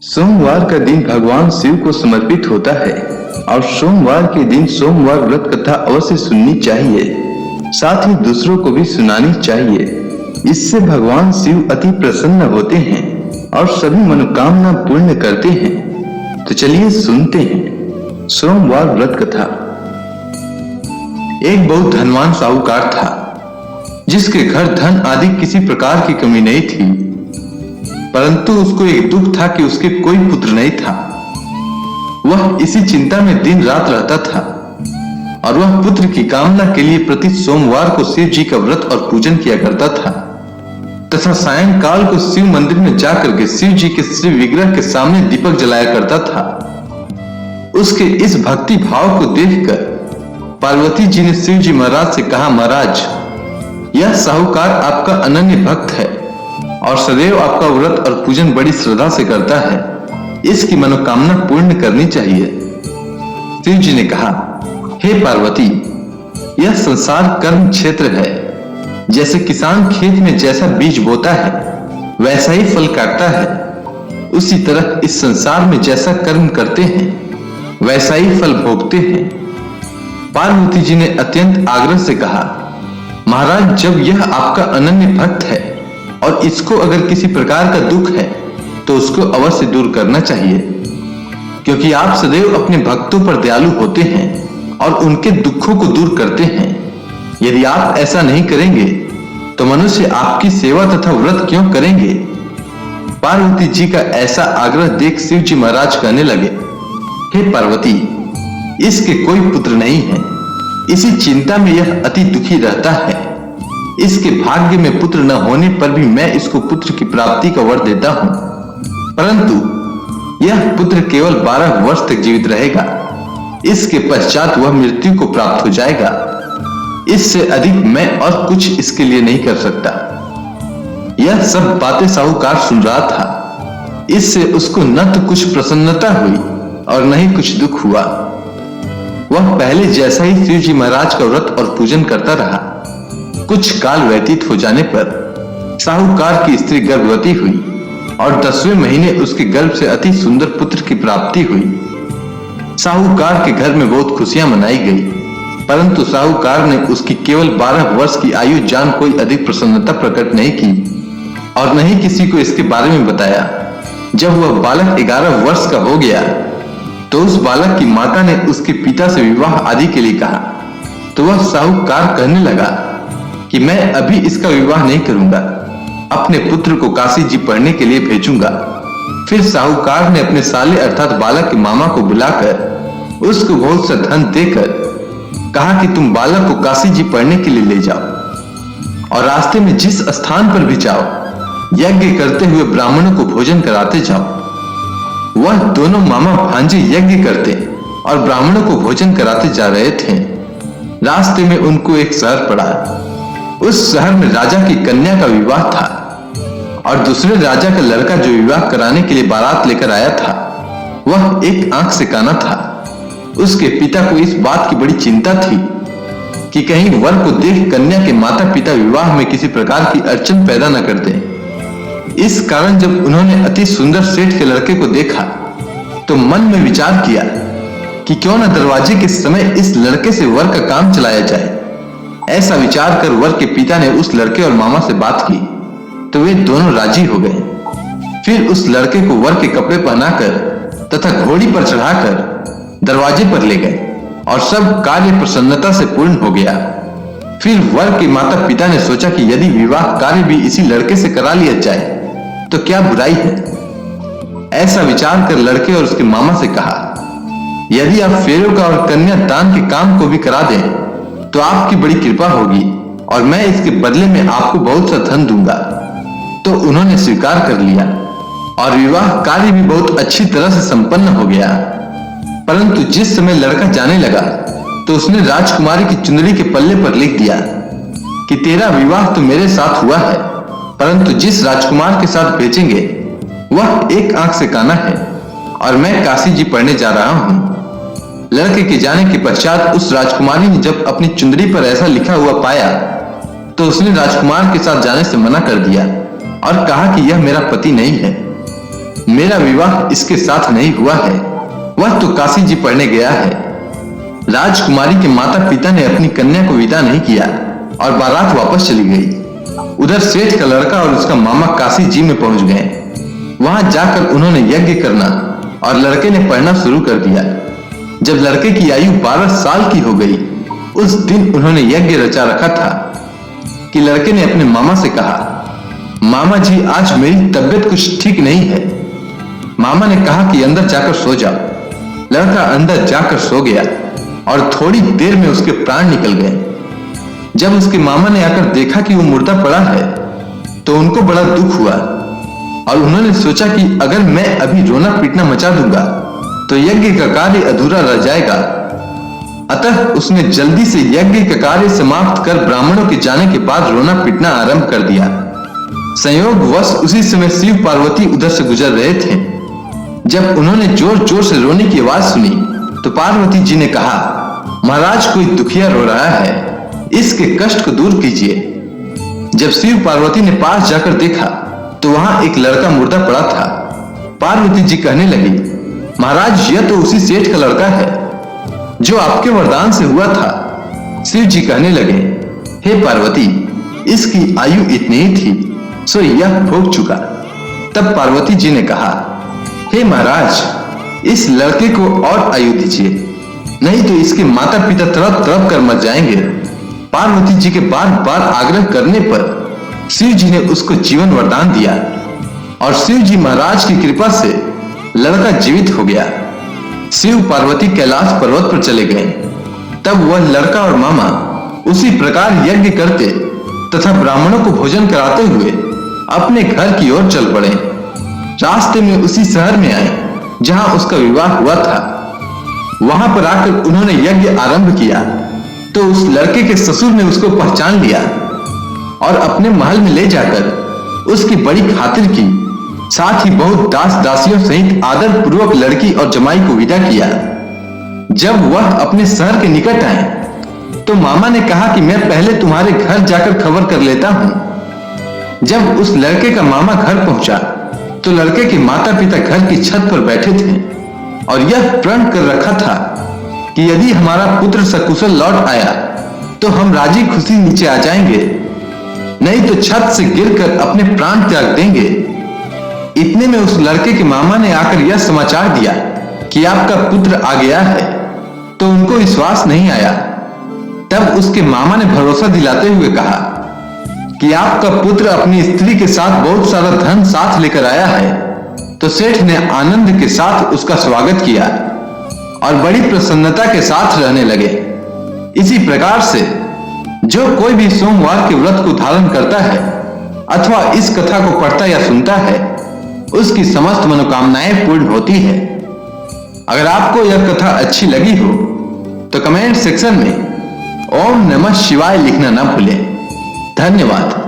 सोमवार का दिन भगवान शिव को समर्पित होता है और सोमवार के दिन सोमवार व्रत कथा अवश्य सुननी चाहिए। साथ ही दूसरों को भी सुनानी चाहिए। इससे भगवान शिव अति प्रसन्न होते हैं और सभी मनोकामना पूर्ण करते हैं। तो चलिए सुनते हैं सोमवार व्रत कथा। एक बहुत धनवान साहूकार था जिसके घर धन आदि किसी प्रकार की कमी नहीं थी, परंतु उसको एक दुख था कि उसके कोई पुत्र नहीं था। वह इसी चिंता में दिन रात रहता था और वह पुत्र की कामना के लिए प्रति सोमवार को शिव जी का व्रत और पूजन किया करता था तथा सायंकाल को शिव मंदिर में जाकर के शिव जी के श्री विग्रह के सामने दीपक जलाया करता था। उसके इस भक्ति भाव को देखकर पार्वती जी ने शिव जी महाराज से कहा, महाराज, यह साहूकार आपका अनन्य भक्त है और सदैव आपका व्रत और पूजन बड़ी श्रद्धा से करता है। इसकी मनोकामना पूर्ण करनी चाहिए। शिव जी ने कहा, हे पार्वती, यह संसार कर्म क्षेत्र है। जैसे किसान खेत में जैसा बीज बोता है वैसा ही फल काटता है, उसी तरह इस संसार में जैसा कर्म करते हैं वैसा ही फल भोगते हैं। पार्वती जी ने अत्यंत आग्रह से कहा, महाराज, जब यह आपका अनन्य भक्त है और इसको अगर किसी प्रकार का दुख है तो उसको अवश्य दूर करना चाहिए, क्योंकि आप सदैव अपने भक्तों पर दयालु होते हैं और उनके दुखों को दूर करते हैं। यदि आप ऐसा नहीं करेंगे तो मनुष्य आपकी सेवा तथा व्रत क्यों करेंगे? पार्वती जी का ऐसा आग्रह देख शिव जी महाराज कहने लगे, हे पार्वती, इसके कोई पुत्र नहीं है। इसी चिंता में यह अति दुखी रहता है। इसके भाग्य में पुत्र न होने पर भी मैं इसको पुत्र की प्राप्ति का वर देता हूं, परंतु यह पुत्र केवल 12 वर्ष तक जीवित रहेगा। इसके पश्चात वह मृत्यु को प्राप्त हो जाएगा। इससे अधिक मैं और कुछ इसके लिए नहीं कर सकता। यह सब बातें साहूकार सुन रहा था। इससे उसको न तो कुछ प्रसन्नता हुई और न ही कुछ दुख हुआ। वह पहले जैसा ही शिव जी महाराज का व्रत और पूजन करता रहा। कुछ काल व्यतीत हो जाने पर साहूकार की स्त्री गर्भवती हुई और 10वें महीने उसके गर्भ से अति सुंदर पुत्र की प्राप्ति हुई। साहूकार के घर में बहुत खुशियां मनाई गई, परंतु साहूकार ने उसकी केवल 12 वर्ष की आयु जान कोई अधिक प्रसन्नता प्रकट नहीं की और न ही किसी को इसके बारे में बताया। जब वह बालक 11 वर्ष का हो गया तो उस बालक की माता ने उसके पिता से विवाह आदि के लिए कहा, तो वह साहूकार कहने लगा कि मैं अभी इसका विवाह नहीं करूंगा, अपने पुत्र को काशी जी पढ़ने के लिए भेजूंगा। फिर साहूकार ने अपने साले अर्थात बालक के मामा को बुलाकर उसको बहुत सा धन देकर कहा कि तुम बालक को काशी जी पढ़ने के लिए ले जाओ और रास्ते में जिस स्थान पर भी जाओ यज्ञ करते हुए ब्राह्मणों को भोजन कराते जाओ। वह दोनों मामा भांजे यज्ञ करते और ब्राह्मणों को भोजन कराते जा रहे थे। रास्ते में उनको एक शहर पड़ा। उस शहर में राजा की कन्या का विवाह था और दूसरे राजा का लड़का जो विवाह कराने के लिए बारात लेकर आया था वह एक आंख से काना था। उसके पिता को इस बात की बड़ी चिंता थी कि कहीं वर को देख कन्या के माता पिता विवाह में किसी प्रकार की अड़चन पैदा न कर दें। इस कारण जब उन्होंने अति सुंदर सेठ के लड़के को देखा तो मन में विचार किया कि क्यों न दरवाजे के समय इस लड़के से वर का काम चलाया जाए। ऐसा विचार कर वर के पिता ने उस लड़के और मामा से बात की तो वे दोनों राजी हो गए। फिर उस लड़के को वर के कपड़े पहनाकर तथा घोड़ी पर चढ़ाकर दरवाजे पर ले गए और सब कार्य प्रसन्नता से पूर्ण हो गया। फिर वर के माता पिता ने सोचा कि यदि विवाह कार्य भी इसी लड़के से करा लिया जाए तो क्या बुराई है। ऐसा विचार कर लड़के और उसके मामा से कहा, यदि आप फेरों का और कन्या दान के काम को भी करा दें तो आपकी बड़ी कृपा होगी और मैं इसके बदले में आपको बहुत सा धन दूंगा। तो उन्होंने स्वीकार कर लिया और विवाह कार्य भी बहुत अच्छी तरह से संपन्न हो गया। परंतु जिस समय लड़का जाने लगा तो उसने राजकुमारी की चुंदड़ी के पल्ले पर लिख दिया कि तेरा विवाह तो मेरे साथ हुआ है, परंतु जिस राजकुमार के साथ भेजेंगे वह एक आंख से काना है और मैं काशी जी पढ़ने जा रहा हूँ। लड़के के जाने के पश्चात उस राजकुमारी ने जब अपनी चुंदड़ी पर ऐसा लिखा हुआ पाया तो उसने राजकुमार के साथ जाने से मना कर दिया और कहा कि यह मेरा पति नहीं है। मेरा विवाह इसके साथ नहीं हुआ है, वह तो काशी जी पढ़ने गया है। राजकुमारी के माता पिता ने अपनी कन्या को विदा नहीं किया और बारात वापस चली गई। उधर सेठ का लड़का और उसका मामा काशी जी में पहुंच गए। वहां जाकर उन्होंने यज्ञ करना और लड़के ने पढ़ना शुरू कर दिया। जब लड़के की आयु 12 साल की हो गई, उस दिन उन्होंने यज्ञ रचा रखा था कि लड़के ने अपने मामा से कहा, मामा जी आज मेरी तबीयत कुछ ठीक नहीं है। मामा ने कहा कि अंदर जाकर सो जाओ। लड़का अंदर जाकर सो गया और थोड़ी देर में उसके प्राण निकल गए। जब उसके मामा ने आकर देखा कि वो मुर्दा पड़ा है तो उनको बड़ा दुख हुआ और उन्होंने सोचा कि अगर मैं अभी रोना पीटना मचा दूंगा तो यज्ञ का कार्य अधूरा रह जाएगा। अतः उसने जल्दी से यज्ञ का कार्य समाप्त कर ब्राह्मणों के जाने के बाद रोना पीटना आरंभ कर दिया। संयोगवश उसी समय शिव पार्वती उधर से गुजर रहे थे। जब उन्होंने जोर जोर से रोने की आवाज सुनी तो पार्वती जी ने कहा, महाराज कोई दुखिया रो रहा है, इसके कष्ट को दूर कीजिए। जब शिव पार्वती ने पास जाकर देखा तो वहां एक लड़का मुर्दा पड़ा था। पार्वती जी कहने लगी, महाराज यह तो उसी सेठ का लड़का है जो आपके वरदान से हुआ था। शिव जी कहने लगे, हे पार्वती, इसकी आयु इतनी ही थी सो यह भोग चुका। तब पार्वती जी ने कहा, हे महाराज, इस लड़के को और आयु दीजिए, नहीं तो इसके माता पिता तड़प तड़प कर मर जाएंगे। पार्वती जी के बार बार आग्रह करने पर शिव जी ने उसको जीवन वरदान दिया और शिव जी महाराज की कृपा से लड़का जीवित हो गया। शिव पार्वती कैलाश पर्वत पर चले गए। तब वह लड़का और मामा उसी प्रकार यज्ञ करते तथा ब्राह्मणों को भोजन कराते हुए अपने घर की ओर चल पड़े। रास्ते में उसी शहर में आए जहां उसका विवाह हुआ था। वहां पर आकर उन्होंने यज्ञ आरंभ किया तो उस लड़के के ससुर ने उसको पहचान लिया और अपने महल में ले जाकर उसकी बड़ी खातिर की। साथ ही बहुत दास दासियों सहित आदर पूर्वक लड़की और जमाई को विदा किया। जब वह अपने शहर के निकट आए तो मामा ने कहा कि मैं पहले तुम्हारे घर जाकर खबर कर लेता हूं। जब उस लड़के का मामा घर पहुंचा तो लड़के के माता पिता घर की छत पर बैठे थे और यह प्रण कर रखा था कि यदि हमारा पुत्र सकुशल लौट आया तो हम राजी खुशी नीचे आ जाएंगे, नहीं तो छत से गिरकर अपने प्राण त्याग देंगे। इतने में उस लड़के के मामा ने आकर यह समाचार दिया कि आपका पुत्र आ गया है, तो उनको विश्वास नहीं आया। तब उसके मामा ने भरोसा दिलाते हुए कहा कि आपका पुत्र अपनी स्त्री के साथ बहुत सारा धन साथ लेकर आया है। तो सेठ ने आनंद के साथ उसका स्वागत किया और बड़ी प्रसन्नता के साथ रहने लगे। इसी प्रकार से जो कोई भी सोमवार के व्रत को धारण करता है अथवा इस कथा को पढ़ता या सुनता है, उसकी समस्त मनोकामनाएं पूर्ण होती है। अगर आपको यह कथा अच्छी लगी हो तो कमेंट सेक्शन में ओम नमः शिवाय लिखना ना भूलें। धन्यवाद।